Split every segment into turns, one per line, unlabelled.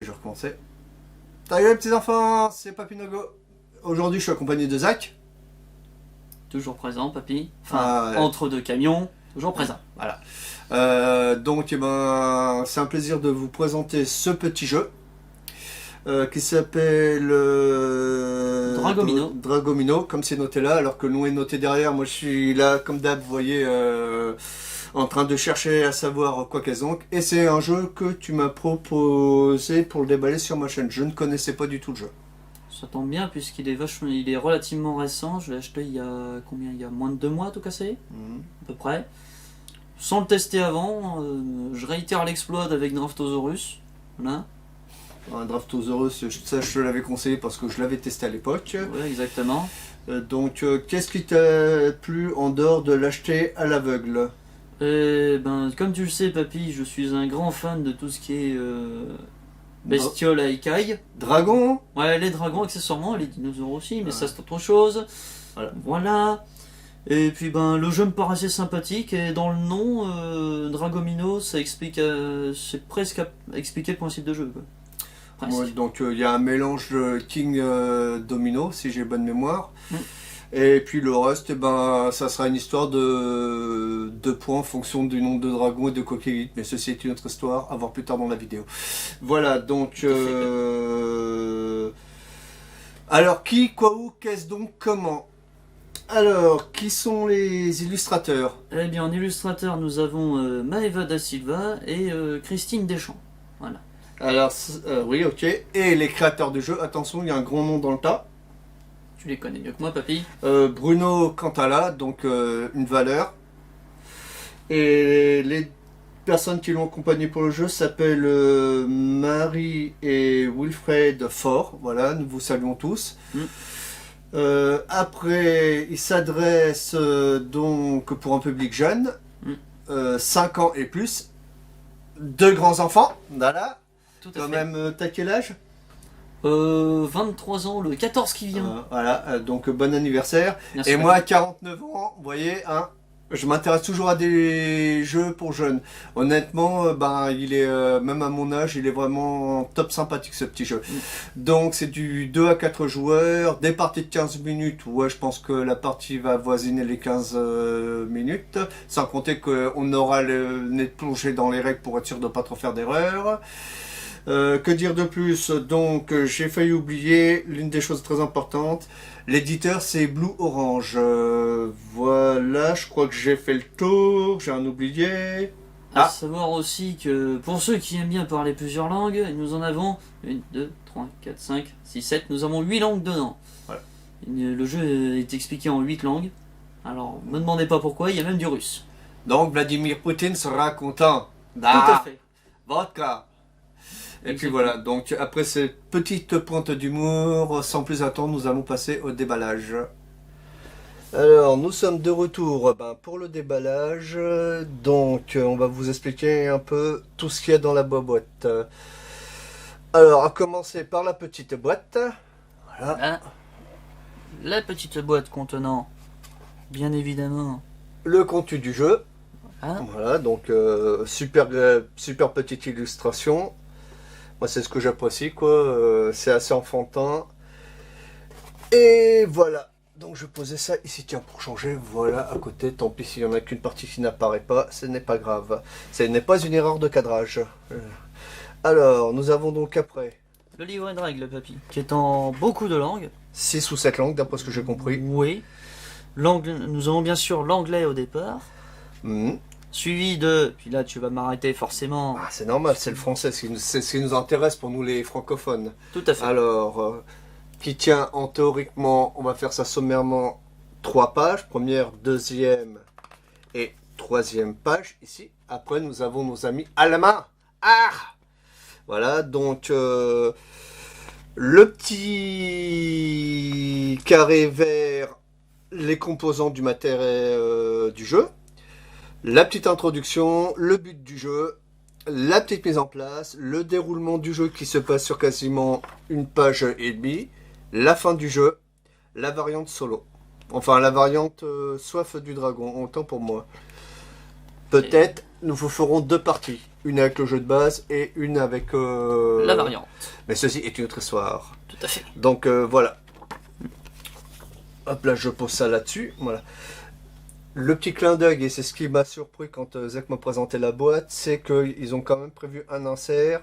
Je vais recommencer. Salut les petits enfants, c'est Papy Nogo. Aujourd'hui je suis accompagné de Zach.
Toujours présent, papy. Enfin, entre deux camions, toujours présent.
Voilà. Donc c'est un plaisir de vous présenter ce petit jeu qui s'appelle
Dragomino.
Dragomino, comme c'est noté là, alors que le nom est noté derrière. Moi je suis là comme d'hab, vous voyez, en train de chercher à savoir quoi qu'est-ce donc. Et c'est un jeu que tu m'as proposé pour le déballer sur ma chaîne. Je ne connaissais pas du tout le jeu.
Ça tombe bien puisqu'il est il est relativement récent. Je l'ai acheté il y a combien? Il y a moins de 2 mois tout cassé, à peu près. Sans le tester avant, je réitère l'exploit avec Draftosaurus. Voilà.
Un Draftosaurus, ça je te l'avais conseillé parce que je l'avais testé à l'époque.
Ouais, exactement.
Qu'est-ce qui t'a plu en dehors de l'acheter à l'aveugle?
Comme tu le sais, papy, je suis un grand fan de tout ce qui est bestioles à écailles.
Dragon?
Ouais, les dragons accessoirement, les dinosaures aussi, mais ça c'est autre chose. Voilà. Et puis le jeu me paraissait sympathique et dans le nom Dragomino, ça explique, c'est presque à expliquer le principe de jeu, quoi.
Ouais, donc il y a un mélange de King Domino, si j'ai bonne mémoire. Et puis le reste, ça sera une histoire de 2 points en fonction du nombre de dragons et de coquilles. Mais ceci est une autre histoire, à voir plus tard dans la vidéo. Voilà, donc... Alors, qui, quoi, où, qu'est-ce donc, comment? Alors, qui sont les illustrateurs?
Eh bien, en illustrateur, nous avons Maeva da Silva et Christine Deschamps. Voilà.
Alors, oui, ok. Et les créateurs du jeu, attention, il y a un grand nom dans le tas.
Tu les connais mieux que moi, papy.
Bruno Cantala, donc une valeur. Et les personnes qui l'ont accompagné pour le jeu s'appellent Marie et Wilfred Faure. Voilà, nous vous saluons tous. Après, il s'adresse donc pour un public jeune, 5 ans et plus, 2 grands enfants. Voilà.
Tout à
Quand
fait.
même, t'as quel âge?
23 ans, le 14 qui vient.
Voilà, donc bon anniversaire.
Merci,
et moi, à 49 ans, vous voyez, hein, je m'intéresse toujours à des jeux pour jeunes. Honnêtement, il est, même à mon âge, il est vraiment top sympathique ce petit jeu. Donc c'est du 2 à 4 joueurs, des parties de 15 minutes. Ouais, je pense que la partie va avoisiner les 15 minutes. Sans compter qu'on aura le nez plongé dans les règles pour être sûr de ne pas trop faire d'erreurs. Que dire de plus? Donc j'ai failli oublier l'une des choses très importantes. L'éditeur c'est Blue Orange. Voilà, je crois que j'ai fait le tour. J'ai un oublié.
À savoir aussi que pour ceux qui aiment bien parler plusieurs langues, nous en avons 1, 2, 3, 4, 5, 6, 7. Nous avons 8 langues dedans. Voilà. Le jeu est expliqué en 8 langues. Alors, ne me demandez pas pourquoi, il y a même du russe.
Donc Vladimir Poutine sera content.
Tout à fait.
Vodka. Et puis voilà, donc après cette petite pointe d'humour, sans plus attendre, nous allons passer au déballage. Alors, nous sommes de retour pour le déballage. Donc, on va vous expliquer un peu tout ce qu'il y a dans la boîte. Alors, à commencer par la petite boîte. Voilà.
La petite boîte contenant, bien évidemment,
le contenu du jeu. Voilà, donc super petite illustration. Moi, c'est ce que j'apprécie, quoi. C'est assez enfantin. Et voilà. Donc, je posais ça ici, tiens, pour changer. Voilà, à côté. Tant pis s'il n'y en a qu'une partie qui n'apparaît pas. Ce n'est pas grave. Ce n'est pas une erreur de cadrage. Alors, nous avons donc après...
le livret de règles, papy, qui est en beaucoup de langues.
6 ou 7 langues, d'après ce que j'ai compris.
Oui. Nous avons bien sûr l'anglais au départ. Suivi de... Puis là, tu vas m'arrêter forcément.
Ah, c'est normal, c'est le français. C'est ce qui nous intéresse pour nous les francophones.
Tout à fait.
Alors, qui tient en théoriquement, on va faire ça sommairement, 3 pages. Première, deuxième et troisième page, ici. Après, nous avons nos amis allemands. Voilà, donc... le petit carré vert, les composants du matériel du jeu. La petite introduction, le but du jeu, la petite mise en place, le déroulement du jeu qui se passe sur quasiment une page et demie, la fin du jeu, la variante solo. Enfin, la variante soif du dragon, autant pour moi. Peut-être nous vous ferons 2 parties. une avec le jeu de base et une avec...
La variante.
Mais ceci est une autre histoire.
Tout à fait.
Donc voilà. Hop là, je pose ça là-dessus. Voilà. Le petit clin d'œil, et c'est ce qui m'a surpris quand Zach m'a présenté la boîte, c'est qu'ils ont quand même prévu un insert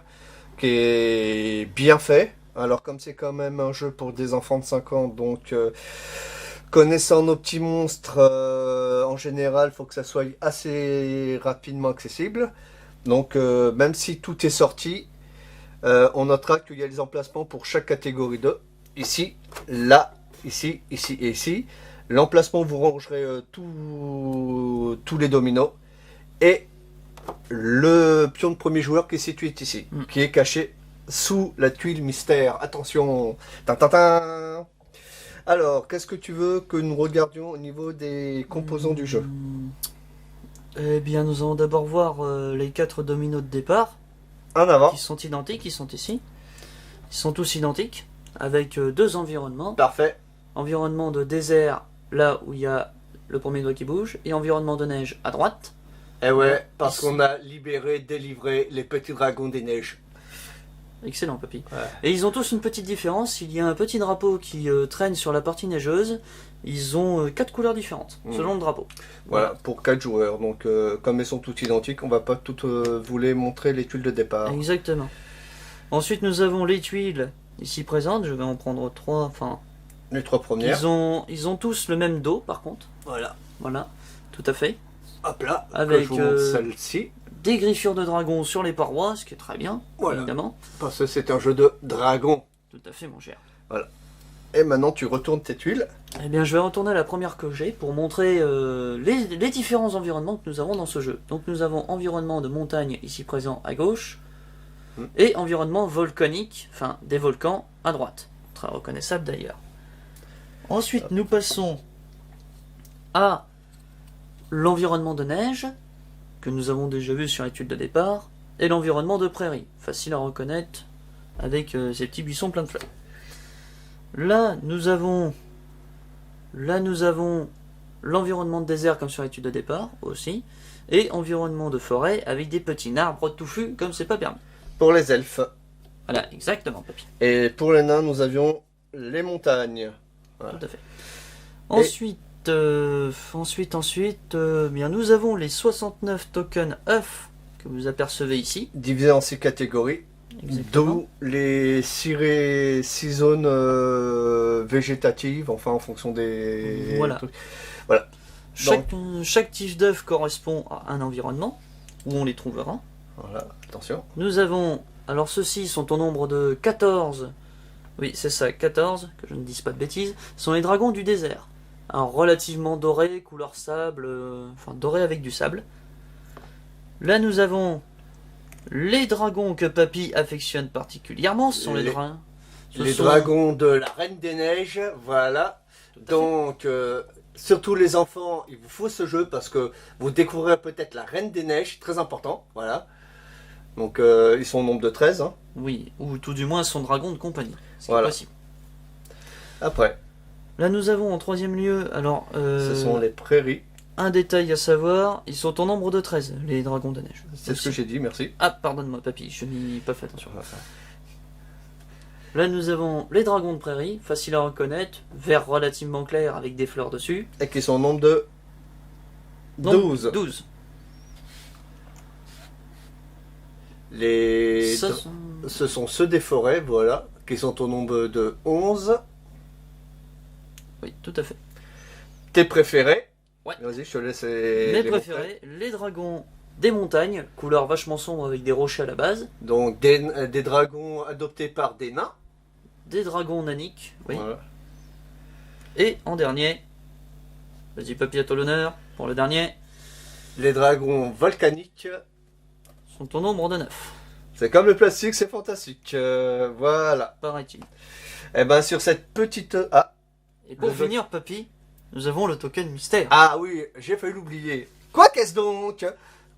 qui est bien fait. Alors comme c'est quand même un jeu pour des enfants de 5 ans, donc connaissant nos petits monstres, en général, il faut que ça soit assez rapidement accessible. Donc même si tout est sorti, on notera qu'il y a les emplacements pour chaque catégorie de ici, là, ici, ici et ici. L'emplacement, vous rangerez tous les dominos. Et le pion de premier joueur qui est situé ici, qui est caché sous la tuile mystère. Attention. Tintintin. Alors, qu'est-ce que tu veux que nous regardions au niveau des composants du jeu?
Eh bien, nous allons d'abord voir les 4 dominos de départ.
En avant.
Qui sont identiques, ils sont ici. Ils sont tous identiques, avec 2 environnements.
Parfait.
Environnement de désert, là où il y a le premier doigt qui bouge, et environnement de neige à droite.
Eh ouais, parce qu'on a libéré, délivré les petits dragons des neiges.
Excellent, papy.
Ouais.
Et ils ont tous une petite différence. Il y a un petit drapeau qui traîne sur la partie neigeuse. Ils ont 4 couleurs différentes, selon le drapeau.
Voilà, pour 4 joueurs. Donc, comme elles sont toutes identiques, on va pas toutes vous les montrer les tuiles de départ.
Exactement. Ensuite, nous avons les tuiles ici présentes. Je vais en prendre 3. Enfin,
les 3 premières.
Ils ont tous le même dos, par contre. Voilà, tout à fait.
Hop là,
avec
je vous montre celle-ci.
Des griffures de dragon sur les parois, ce qui est très bien, évidemment.
Parce que c'est un jeu de dragon.
Tout à fait, mon cher.
Voilà. Et maintenant, tu retournes tes tuiles.
Eh bien, je vais retourner à la première que j'ai pour montrer les différents environnements que nous avons dans ce jeu. Donc, nous avons environnement de montagne ici présent à gauche, et environnement volcanique, enfin des volcans à droite. Très reconnaissable d'ailleurs. Ensuite, nous passons à l'environnement de neige, que nous avons déjà vu sur l'étude de départ, et l'environnement de prairie, facile à reconnaître avec ces petits buissons pleins de fleurs. Là, nous avons l'environnement de désert comme sur l'étude de départ aussi, et environnement de forêt avec des petits arbres touffus comme c'est pas permis.
Pour les elfes.
Voilà, exactement, papy.
Et pour les nains, nous avions les montagnes. Voilà.
Tout à fait. Ensuite, bien, nous avons les 69 tokens œufs que vous apercevez ici.
Divisés en 6 catégories. D'où les 6 zones végétatives, enfin en fonction des trucs. Voilà.
Chaque tige d'œuf correspond à un environnement où on les trouvera.
Voilà, attention.
Nous avons, alors ceux-ci sont au nombre de 14. Oui, c'est ça, 14, que je ne dise pas de bêtises, sont les dragons du désert. Alors, relativement doré, couleur sable, enfin doré avec du sable. Là, nous avons les dragons que Papy affectionne particulièrement. Ce sont les
dragons de la Reine des Neiges, voilà. Donc, surtout les enfants, il vous faut ce jeu parce que vous découvrirez peut-être la Reine des Neiges, très important, voilà. Donc, ils sont au nombre de 13. Hein.
Oui, ou tout du moins son dragon de compagnie. C'est possible.
Après.
Là, nous avons en troisième lieu, alors...
ce sont les prairies.
Un détail à savoir, ils sont au nombre de 13, les dragons de neige.
C'est ce que j'ai dit, merci.
Ah, pardonne-moi, papy, je n'y ai pas fait attention. Là, nous avons les dragons de prairie, facile à reconnaître, vert relativement clair avec des fleurs dessus.
Et qui sont au nombre de 12.
12.
Ce sont ceux des forêts, voilà, qui sont au nombre de 11.
Oui, tout à fait.
Tes préférés?
Ouais.
Vas-y, je te laisse
mes préférés, les dragons des montagnes, couleur vachement sombre avec des rochers à la base.
Donc des dragons adoptés par des nains.
Des dragons naniques, oui.
Voilà.
Et en dernier, vas-y papy, à toi l'honneur, pour le dernier.
Les dragons volcaniques.
Sont au nombre de 9.
C'est comme le plastique, c'est fantastique. Voilà.
Paraît-il.
Et bien sur cette petite...
Et pour finir, papy, nous avons le token mystère.
Ah oui, j'ai failli l'oublier. Quoi qu'est-ce donc?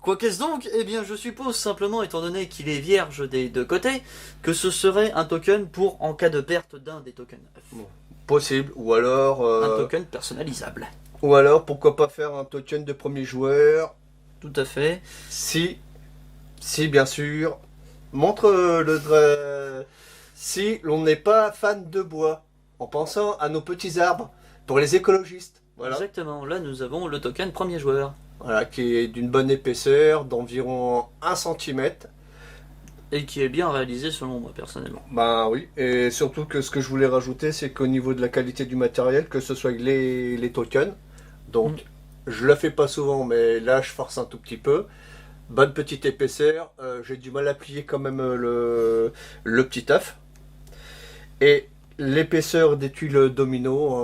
Quoi qu'est-ce donc? Eh bien, je suppose simplement, étant donné qu'il est vierge des deux côtés, que ce serait un token pour en cas de perte d'un des tokens.
Bon, possible, ou alors...
un token personnalisable.
Ou alors, pourquoi pas faire un token de premier joueur?
Tout à fait.
Si Si, bien sûr. Montre si l'on n'est pas fan de bois, en pensant à nos petits arbres, pour les écologistes. Voilà.
Exactement, là nous avons le token premier joueur.
Voilà, qui est d'une bonne épaisseur, d'environ 1 centimètre.
Et qui est bien réalisé selon moi personnellement.
Ben oui, et surtout que ce que je voulais rajouter, c'est qu'au niveau de la qualité du matériel, que ce soit les tokens, donc je le fais pas souvent, mais là je force un tout petit peu. Bonne petite épaisseur, j'ai du mal à plier quand même le petit œuf. Et l'épaisseur des tuiles domino,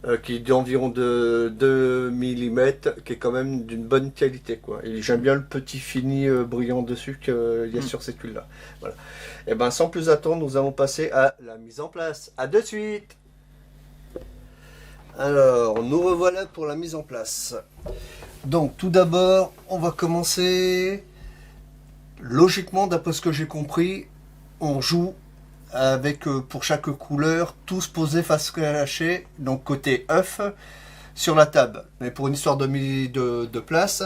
hein, qui est d'environ de 2 mm, qui est quand même d'une bonne qualité, quoi. Et j'aime bien le petit fini brillant dessus qu'il y a sur ces tuiles-là. Voilà. Et ben sans plus attendre, nous allons passer à la mise en place. À de suite. Alors, nous revoilà pour la mise en place. Donc, tout d'abord, on va commencer. Logiquement, d'après ce que j'ai compris, on joue avec pour chaque couleur tous posés face cachée, donc côté œuf sur la table. Mais pour une histoire de place,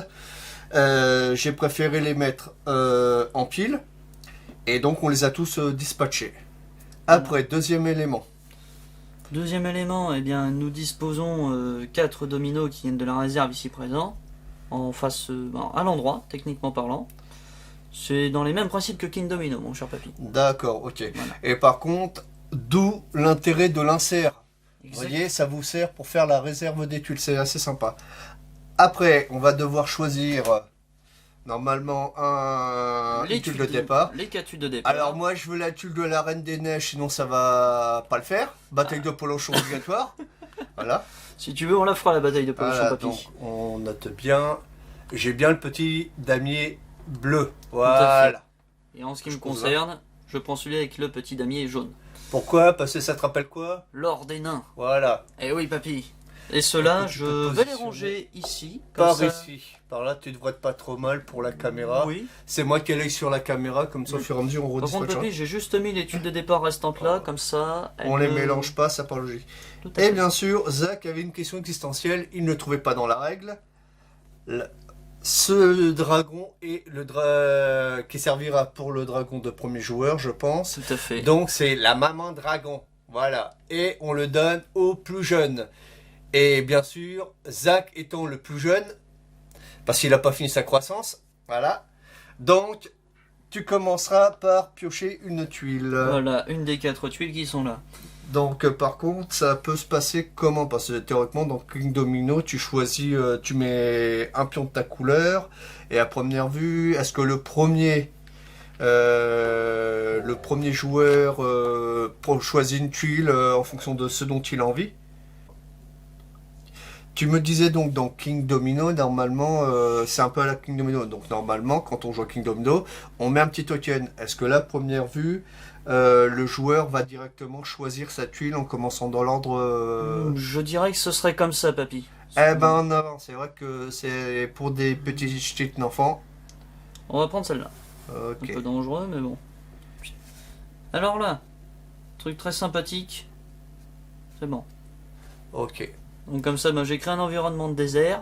j'ai préféré les mettre en pile, et donc on les a tous dispatchés. Après, deuxième élément.
Deuxième élément, eh bien, nous disposons 4 dominos qui viennent de la réserve ici présent, en face, à l'endroit, techniquement parlant. C'est dans les mêmes principes que King Domino, mon cher papy.
D'accord, ok.
Voilà.
Et par contre, d'où l'intérêt de l'insert. Vous voyez, ça vous sert pour faire la réserve des tuiles, c'est assez sympa. Après, on va devoir choisir normalement une tuile de départ.
Les 4 tuiles de départ.
Alors moi, je veux la tuile de la Reine des Neiges, sinon ça va pas le faire. Bataille de Polochon obligatoire. Voilà.
Si tu veux, on la fera la bataille de Polochon,
Voilà,
papy.
donc, on note bien. J'ai bien le petit damier bleu.
Tout à
Voilà.
fait. Et en ce qui me concerne, je prends celui avec le petit damier jaune.
Pourquoi? Parce que ça te rappelle quoi?
L'or des nains.
Voilà.
Eh oui, papy. Et ceux-là,
Tu
je
peux
vais les
positionner
ranger ici. Comme
Par
ça.
ici. Par là, tu devrais être pas trop mal pour la caméra.
Oui.
C'est moi qui ai sur la caméra, comme ça, au fur et à mesure, on
Par contre,
redispatchera.
papy, j'ai juste mis les tuiles de départ restantes là, comme ça.
On les
elles-
mélange pas, ça part logique.
Tout à
Et
fait.
bien sûr, Zach avait une question existentielle, il ne trouvait pas dans la règle. Ce dragon est qui servira pour le dragon de premier joueur, je pense.
Tout à fait.
Donc c'est la maman dragon. Voilà. Et on le donne au plus jeune. Et bien sûr, Zach étant le plus jeune, parce qu'il n'a pas fini sa croissance. Voilà. Donc, tu commenceras par piocher une tuile.
Voilà, une des 4 tuiles qui sont là.
Donc par contre, ça peut se passer comment? Parce que théoriquement, dans King Domino, tu choisis, tu mets un pion de ta couleur, et à première vue, est-ce que le premier joueur choisit une tuile en fonction de ce dont il a envie? Tu me disais donc dans King Domino, normalement, c'est un peu à la King Domino. Donc normalement, quand on joue à King Domino, on met un petit token. Est-ce que là, première vue, le joueur va directement choisir sa tuile en commençant dans l'ordre
Je dirais que ce serait comme ça, papy.
Eh ben non, c'est vrai que c'est pour des petits enfants.
On va prendre celle-là.
Ok.
Un peu dangereux, mais bon. Alors là, truc très sympathique. C'est bon.
Ok.
Donc comme ça, ben, j'ai créé un environnement de désert.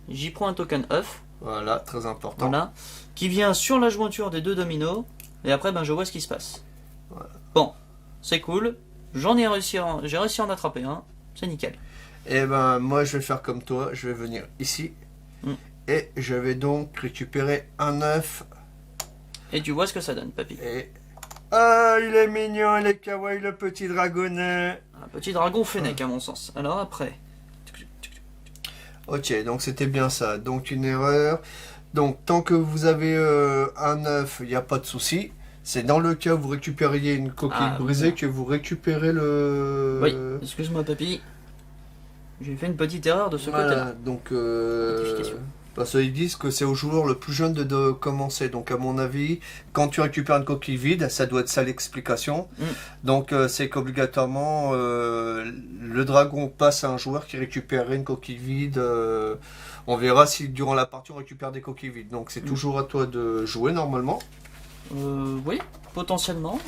J'y prends un token œuf.
Voilà, très important.
Voilà. Qui vient sur la jointure des 2 dominos. Et après, ben, je vois ce qui se passe.
Voilà.
Bon, c'est cool. J'ai réussi à en attraper un. C'est nickel.
Eh ben moi, je vais faire comme toi. Je vais venir ici. Et je vais donc récupérer un œuf.
Et tu vois ce que ça donne, papy.
Et... Ah, il est mignon, il est kawaii, le petit dragonnet.
Un petit dragon fennec, à mon sens. Alors après.
Ok, donc c'était bien ça. Donc une erreur. Donc tant que vous avez un œuf, il n'y a pas de souci. C'est dans le cas où vous récupériez une coquille brisée que vous récupérez le...
Oui, excuse-moi, papy. J'ai fait une petite erreur de ce
Voilà,
côté-là.
donc...
Rectification.
Parce qu'ils disent que c'est au joueur le plus jeune de commencer. Donc à mon avis, quand tu récupères une coquille vide, ça doit être ça l'explication. Donc c'est qu'obligatoirement, le dragon passe à un joueur qui récupère une coquille vide. On verra si durant la partie on récupère des coquilles vides. Donc c'est toujours à toi de jouer normalement.
Oui, potentiellement.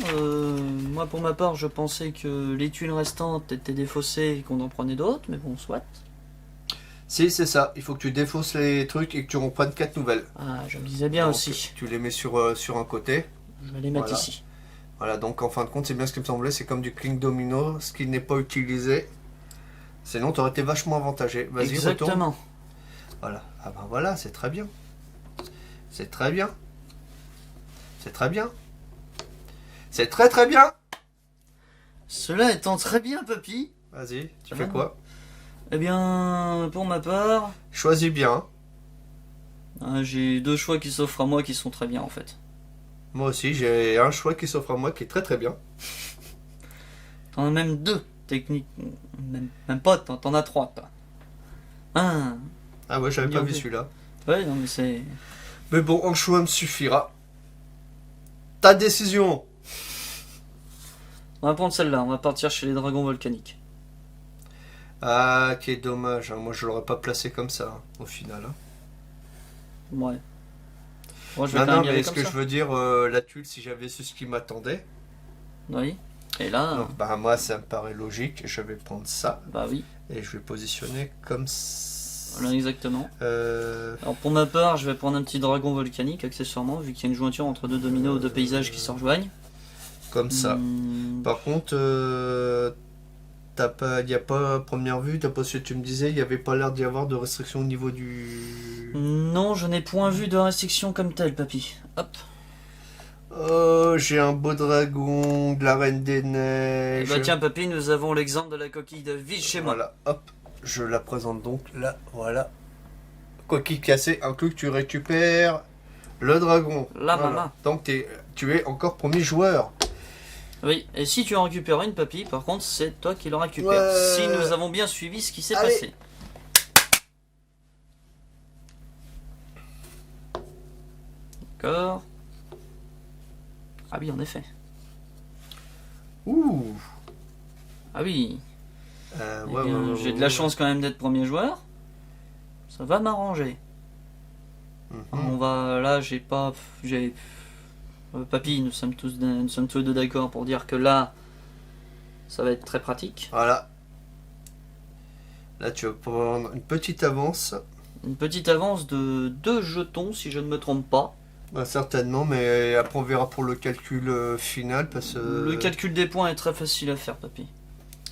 Moi pour ma part, je pensais que les tuiles restantes étaient défaussées et qu'on en prenait d'autres, mais bon, soit.
Si, c'est ça. Il faut que tu défausses les trucs et que tu reprennes 4 nouvelles.
Ah, je me disais bien
Donc,
aussi.
tu les mets sur un côté.
Je vais les mettre
Voilà.
ici.
Voilà, donc en fin de compte, c'est bien ce qui me semblait. C'est comme du cling domino, ce qui n'est pas utilisé. Sinon, tu aurais été vachement avantagé. Vas-y, retourne.
Exactement.
Voilà. Ah ben voilà, c'est très bien. C'est très bien. C'est très bien. C'est très très bien.
Cela étant très bien, papy.
Vas-y, tu
Ah.
fais quoi?
Eh bien, pour ma part,
Choisis bien.
j'ai 2 choix qui s'offrent à moi qui sont très bien en fait.
Moi aussi, j'ai un choix qui s'offre à moi qui est très très bien.
T'en as même 2 techniques. Même pas, t'en as 3 toi. Un.
Ah ouais, j'avais pas
Bien
vu
vu.
celui-là.
Ouais, non mais c'est.
Mais bon, un choix me suffira. Ta décision.
On va prendre celle-là, on va partir chez les dragons volcaniques.
Ah, quel dommage. Hein. Moi, je l'aurais pas placé comme ça, hein, au final. Hein.
Ouais. Moi je vais
Non,
quand
non,
même y aller
mais ce
comme
que
ça.
je veux dire, la tuile, si j'avais su ce qui m'attendait.
Oui. Et là,
Donc, bah, moi, ça me paraît logique. Je vais prendre ça
bah oui,
et je vais positionner comme ça.
voilà exactement. Alors pour ma part, je vais prendre un petit dragon volcanique accessoirement, vu qu'il y a une jointure entre 2 dominos ou 2 paysages qui se rejoignent.
Comme ça. Par contre, il n'y a pas, à première vue, d'après ce que tu me disais, il n'y avait pas l'air d'y avoir de restriction au niveau du...
Non, je n'ai point vu de restriction comme telle, papy. Hop.
Oh, j'ai un beau dragon de la Reine des
Et
Neiges.
bah tiens, papy, nous avons l'exemple de la coquille de vie chez moi.
Voilà, hop, je la présente donc là, voilà. Coquille cassée, inclus que tu récupères le dragon.
Là,
Voilà.
maman.
Donc tu es encore premier joueur.
Oui, et si tu en récupères une, papy, par contre, c'est toi qui le récupères.
Ouais.
Si nous avons bien suivi ce qui s'est
Allez.
passé. D'accord. Ah oui, en effet.
Ouh.
Ah oui. Eh
Ouais,
bien,
ouais, ouais,
j'ai de
ouais,
la
ouais.
chance quand même d'être premier joueur. Ça va m'arranger.
Mhm.
On va, là, papy, nous sommes tous les deux d'accord pour dire que là, ça va être très pratique.
Voilà. Là, tu vas prendre une petite avance.
Une petite avance de 2 jetons, si je ne me trompe pas.
Bah, certainement, mais après on verra pour le calcul final parce que...
Le calcul des points est très facile à faire, papy.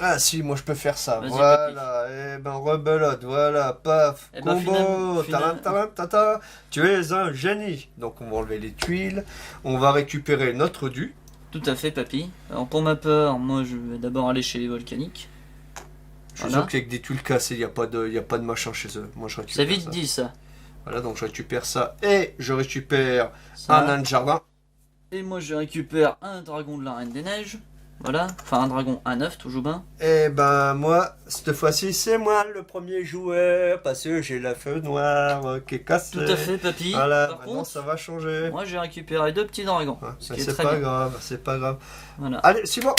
Ah si, moi je peux faire ça.
Vas-y,
Voilà, et ben rebelote, voilà, paf,
Eh ben,
combo,
final-
taram, tata, tu es un génie. Donc on va enlever les tuiles, on va récupérer notre dû.
Tout à fait, papy. Alors pour ma part, moi je vais d'abord aller chez les volcaniques.
Je suis
Voilà.
sûr qu'avec des tuiles cassées, il n'y a pas de machin chez eux. Moi je
C'est
récupère
vite
ça.
dit ça.
Voilà, donc je récupère ça et je récupère
Ça.
un nain de jardin.
Et moi je récupère un dragon de la Reine des Neiges. Voilà. Enfin un dragon A9, toujours bien.
Et ben moi, cette fois-ci, c'est moi le premier joueur parce que j'ai la feuille noire qui est cassée.
Tout à fait, papy.
Voilà,
Par
maintenant
contre,
ça va changer.
moi j'ai récupéré 2 petits dragons.
Ouais,
Ce
mais
qui est
c'est
très
pas
bien.
grave, c'est pas grave.
Voilà.
Allez, c'est bon.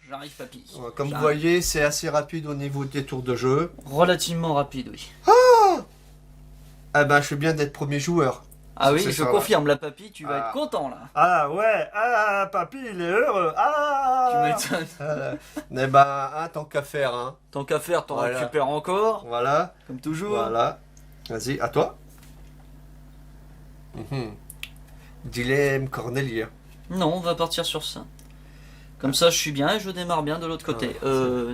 J'arrive, papy.
Ouais, comme vous
J'arrive.
voyez, c'est assez rapide au niveau des tours de jeu.
Relativement rapide, oui.
Ah ben, je suis bien d'être premier joueur.
Ah oui,
C'est
je
ça,
confirme, la papy, tu vas
Ah.
être content là.
Ah ouais, ah papy, il est heureux. Ah.
Tu m'étonnes.
Eh ben, tant qu'à faire, hein.
Tant qu'à faire, t'en
Voilà.
récupères encore,
Voilà,
comme toujours.
voilà. Vas-y, à toi. Mhm. Dilemme Cornelia.
Non, on va partir sur ça. Comme ça, je suis bien et je démarre bien de l'autre côté.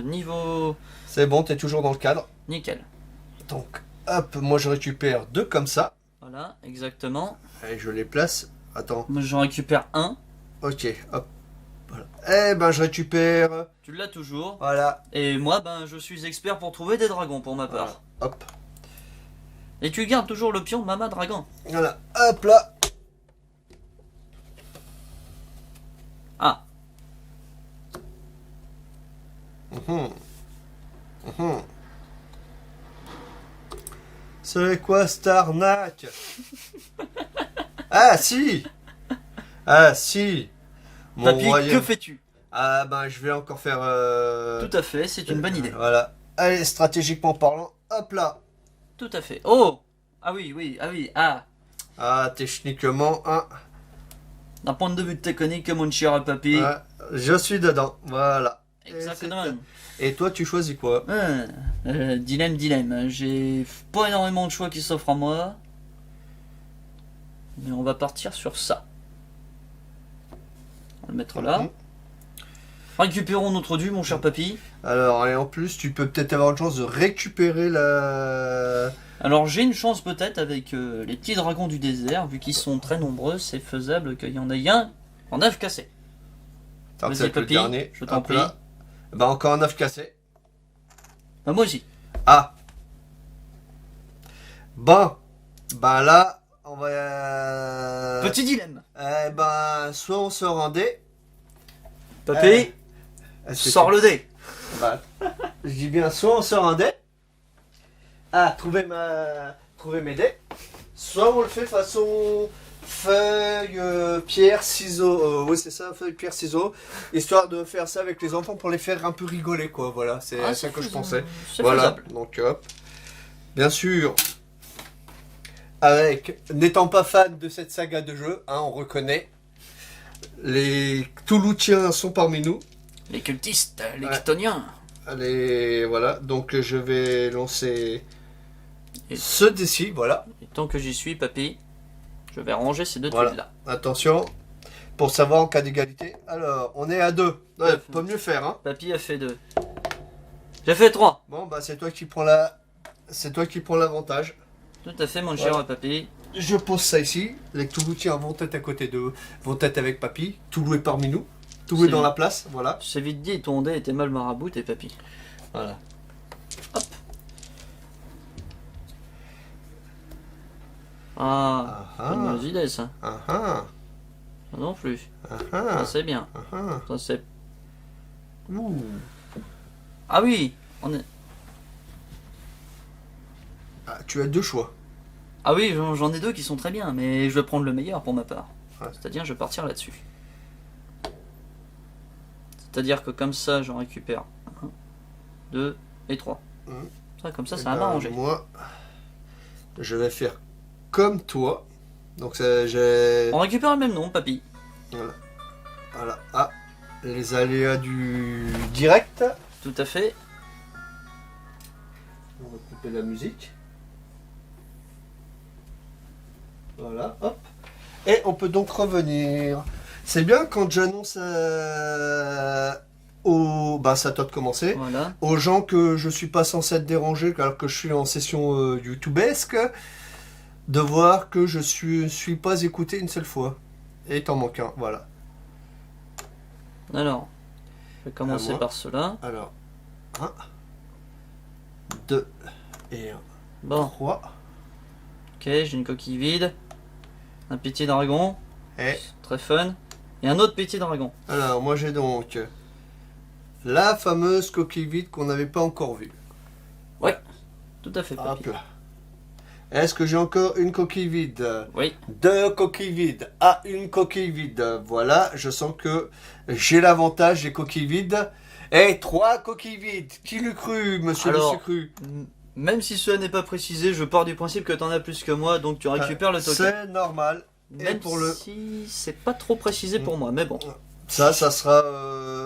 Niveau...
C'est bon, t'es toujours dans le cadre.
Nickel.
Donc, hop, moi je récupère 2 comme ça.
Voilà, exactement.
Et je les place. Attends,
Moi, j'en récupère un.
ok, hop. Voilà. Eh ben, je récupère.
Tu l'as toujours.
Voilà.
Et moi, ben, je suis expert pour trouver des dragons pour ma part.
Voilà. Hop.
Et tu gardes toujours le pion Mama Dragon.
Voilà. Hop là.
Ah,
Mhm. Mhm. C'est quoi cette arnaque? Ah si. Ah si. Mon
papy, que
royaume.
fais-tu?
Ah ben je vais encore faire...
Tout à fait, c'est une bonne idée.
Voilà. Allez, stratégiquement parlant, hop là.
Tout à fait. Oh! Ah oui, oui, ah oui, ah.
Ah, techniquement, hein.
D'un point de vue technique, mon cher papy.
Ouais, je suis dedans, voilà.
Exactement.
Et toi, tu choisis quoi?
Dilemme. J'ai pas énormément de choix qui s'offrent à moi. Mais on va partir sur ça. On va le mettre là. Récupérons notre dû, mon cher papy.
Alors, et en plus, tu peux peut-être avoir une chance de récupérer la...
Alors, j'ai une chance peut-être avec les petits dragons du désert. Vu qu'ils sont très nombreux, c'est faisable qu'il y en ait un en 9 cassé. Vas-y, papy, je t'en prie.
Bah, encore un 9 cassé.
Bah, moi aussi.
Ah. Bon. Bah là, on va...
Petit dilemme.
Soit on se rendait.
Papy, sors le dé.
Bah, je dis bien, soit on se rendait à trouver mes dés, soit on le fait façon feuille, pierre, ciseaux. Oui, c'est ça, feuille, pierre, ciseaux, histoire de faire ça avec les enfants pour les faire un peu rigoler, quoi. Voilà, c'est ça que je pensais. Voilà, faisable. Donc hop. Bien sûr, n'étant pas fan de cette saga de jeu, hein, on reconnaît. Les Touloutiens sont parmi nous.
Les cultistes, les Chthoniens.
Allez, voilà. Donc je vais lancer ce dé-ci, voilà.
Et tant que j'y suis, papy, je vais ranger ces deux tuiles là.
Attention, pour savoir en cas d'égalité. Alors, on est à 2. Ouais, peut mieux faire, hein.
Papy a fait 2. J'ai fait 3.
Bon, bah c'est toi qui prends l'avantage.
Tout à fait, mon cher papy.
Je pose ça ici. Les Touloutiens vont être à côté d'eux, vont être avec papy. Toulou est parmi nous. Toulou est dans la place, voilà.
C'est vite dit, ton dé était mal marabouté, papy.
Voilà.
Hop. Bonne idée, ça. Ça non plus. Ça c'est bien. Ça c'est... Ah oui, on est...
Tu as 2 choix.
Ah oui, j'en ai 2 qui sont très bien, mais je vais prendre le meilleur pour ma part. C'est-à-dire, je vais partir là-dessus. C'est-à-dire que comme ça, j'en récupère 1, 2 et 3. Ça, comme ça va m'arranger.
Moi, je vais faire comme toi. Donc, j'ai...
On récupère le même nom, papy.
Voilà. Ah, les aléas du direct.
Tout à fait.
On va couper la musique. Voilà, hop. Et on peut donc revenir. C'est bien quand j'annonce c'est à toi de commencer.
Voilà.
Aux gens que je suis pas censé être dérangé alors que je suis en session YouTubeesque, de voir que je suis pas écouté une seule fois. Et t'en manques un, voilà.
Alors, je vais commencer par cela.
Alors, 1, 2 et 1.
Bon.
3.
Ok, j'ai une coquille vide. Un petit dragon.
Et
très fun. Et un autre petit dragon.
Alors, moi j'ai donc la fameuse coquille vide qu'on n'avait pas encore vue.
Ouais, tout à fait, papy.
Hop là. Est-ce que j'ai encore une coquille vide?
Oui.
2 coquilles vides. Ah, une coquille vide. Voilà, je sens que j'ai l'avantage des coquilles vides. Et 3 coquilles vides. Qui l'eût cru, monsieur le sucru?
Même si cela n'est pas précisé, je pars du principe que tu en as plus que moi, donc tu récupères le token.
C'est normal.
Même si c'est pas trop précisé pour moi, mais bon.
Ça sera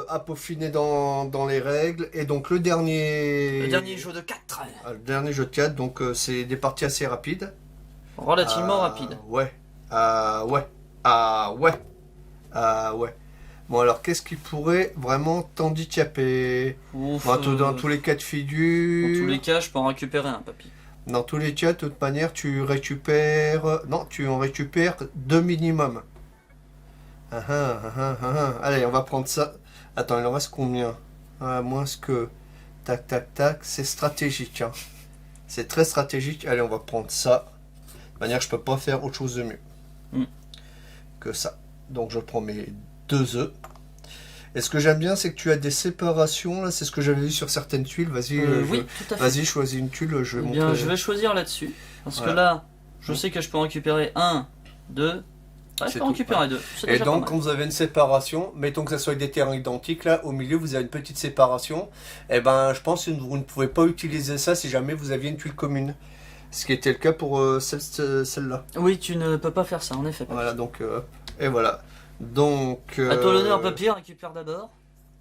à peaufiner dans les règles. Et donc le dernier...
Le dernier jeu de 4.
Le dernier jeu de 4, donc c'est des parties assez rapides.
Relativement rapides.
Ouais. Bon alors, qu'est-ce qui pourrait vraiment t'handicaper? Dans tous les cas de figure...
Dans tous les cas, je peux en récupérer un, papy.
Dans tous les cas, de toute manière, tu récupères... Non, tu en récupères 2 minimum. Allez, on va prendre ça. Attends, il en reste combien? Moins que... Tac, tac, tac. C'est stratégique. Hein. C'est très stratégique. Allez, on va prendre ça. De toute manière, je peux pas faire autre chose de mieux que ça. Donc, je prends mes 2 œufs. Et ce que j'aime bien, c'est que tu as des séparations. Là, c'est ce que j'avais vu sur certaines tuiles. Vas-y,
oui, tout à fait.
Vas-y, choisis une tuile. Je vais
montrer. Je vais choisir là-dessus. Parce que là, je sais que je peux en récupérer 1, 2... Ouais, je peux en récupérer 2.
Et donc, quand vous avez une séparation, mettons que ça soit des terrains identiques, là, au milieu, vous avez une petite séparation. Et ben, je pense que vous ne pouvez pas utiliser ça si jamais vous aviez une tuile commune. Ce qui était le cas pour celle-là.
Oui, tu ne peux pas faire ça, en effet.
Voilà, donc, et voilà. Donc...
À toi l'honneur, papy, récupère d'abord.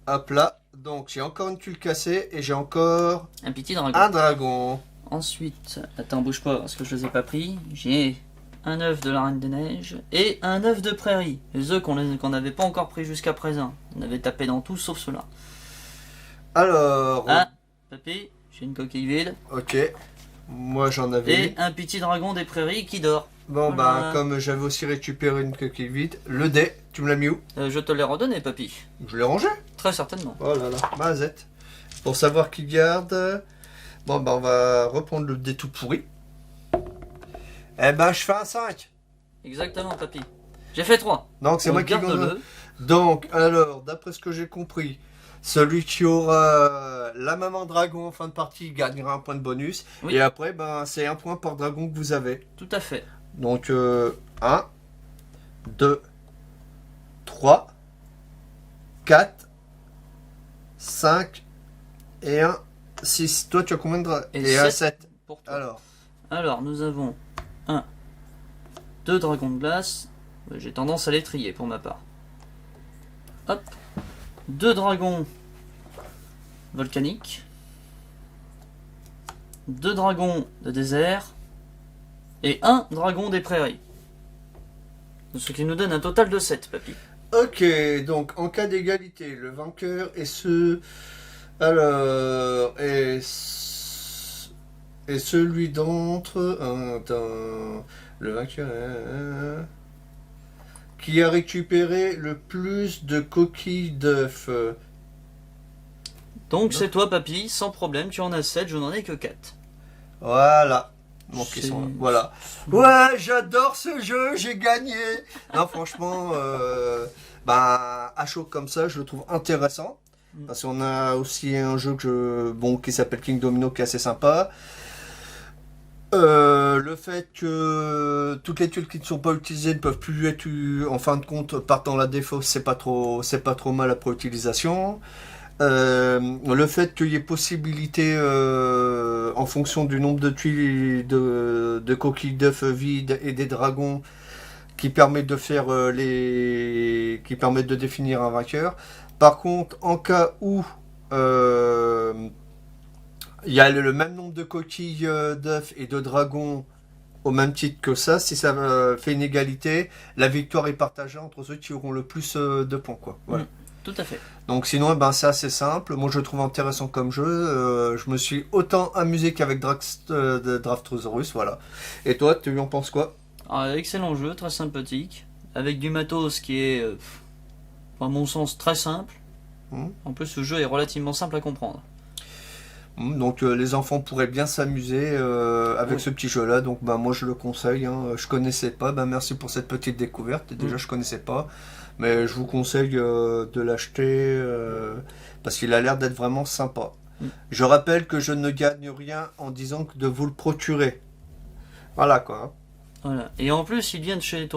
Hop là. Donc j'ai encore une tuile cassée et j'ai encore
Un petit dragon.
un dragon.
Ensuite, attends, bouge pas parce que je les ai pas pris. J'ai un œuf de la Reine des Neiges et un œuf de prairie. Les œufs qu'on n'avait pas encore pris jusqu'à présent. On avait tapé dans tout sauf cela.
Alors.
Ah, papy, j'ai une coquille vide.
Ok. Moi j'en avais.
Et un petit dragon des prairies qui dort.
Bon
Voilà.
bah comme j'avais aussi récupéré une coquille vide, le dé, tu me l'as mis où?
Je te l'ai redonné, papy.
Je l'ai rangé.
Très certainement.
Oh là là, mazette. Pour savoir qui garde. Bon bah on va reprendre le dé tout pourri. Eh ben je fais un 5.
Exactement, papy. J'ai fait 3.
Donc c'est moi qui gagne.
Garde-le.
Donc alors, d'après ce que j'ai compris, celui qui aura la maman dragon en fin de partie gagnera un point de bonus.
Oui.
Et après, ben, c'est un point par dragon que vous avez.
Tout à fait.
Donc 1, 2, 3, 4, 5 et 1, 6. Toi, tu as combien de dragons?
Et
un
7
7.
pour toi.
Alors,
nous avons 2 dragons de glace. J'ai tendance à les trier pour ma part. Hop. 2 dragons volcaniques. 2 dragons de désert. Et 1 dragon des prairies. Ce qui nous donne un total de 7, papy.
ok, donc en cas d'égalité, le vainqueur est ce. Alors, et celui d'entre. Attends, le vainqueur. Qui a récupéré le plus de coquilles d'œufs.
Donc c'est toi, papy, sans problème. Tu en as 7, je n'en ai que 4.
Voilà. Bon,
C'est-
qui sont là. Voilà. Ouais, j'adore ce jeu, j'ai gagné. Non, franchement, à chaud comme ça, je le trouve intéressant. Parce qu'on a aussi un jeu qui s'appelle King Domino qui est assez sympa. Le fait que toutes les tuiles qui ne sont pas utilisées ne peuvent plus être en fin de compte partant la défausse, c'est pas trop mal après utilisation. Le fait qu'il y ait possibilité en fonction du nombre de tuiles de coquilles d'œufs vides et des dragons qui permettent de faire qui permettent de définir un vainqueur. Par contre, en cas où il y a le même nombre de coquilles d'œufs et de dragons au même titre que ça, si ça fait une égalité, la victoire est partagée entre ceux qui auront le plus de points, quoi. Voilà.
Tout à fait.
Donc sinon, c'est assez simple. Moi, je le trouve intéressant comme jeu. Je me suis autant amusé qu'avec Draftosaurus, voilà. Et toi, tu en penses quoi?
Excellent jeu, très sympathique. Avec du matos qui est, à mon sens, très simple. En plus, ce jeu est relativement simple à comprendre.
Donc les enfants pourraient bien s'amuser avec ce petit jeu là, donc moi je le conseille, je connaissais pas, merci pour cette petite découverte, déjà je connaissais pas, mais je vous conseille de l'acheter parce qu'il a l'air d'être vraiment sympa. Je rappelle que je ne gagne rien en disant que de vous le procurer, voilà quoi.
Voilà. Et en plus, il vient de chez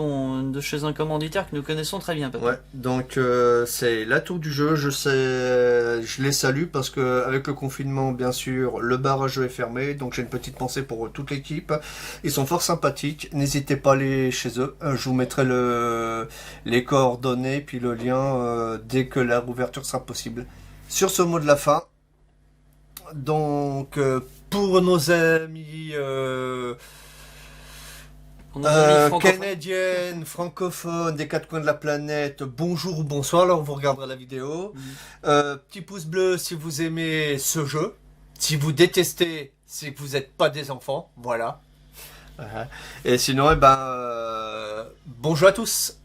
un commanditaire que nous connaissons très bien, peut-être.
Ouais, donc c'est l'atout du jeu, je les salue parce que avec le confinement, bien sûr, le bar à jeu est fermé, donc j'ai une petite pensée pour toute l'équipe. Ils sont fort sympathiques, n'hésitez pas à aller chez eux, je vous mettrai les coordonnées puis le lien dès que la rouverture sera possible. Sur ce mot de la fin, donc pour nos amis canadiennes, francophones, des quatre coins de la planète, bonjour ou bonsoir, alors vous regarderez la vidéo. Petit pouce bleu si vous aimez ce jeu. Si vous détestez, c'est que vous n'êtes pas des enfants, voilà. Et sinon, bonjour à tous.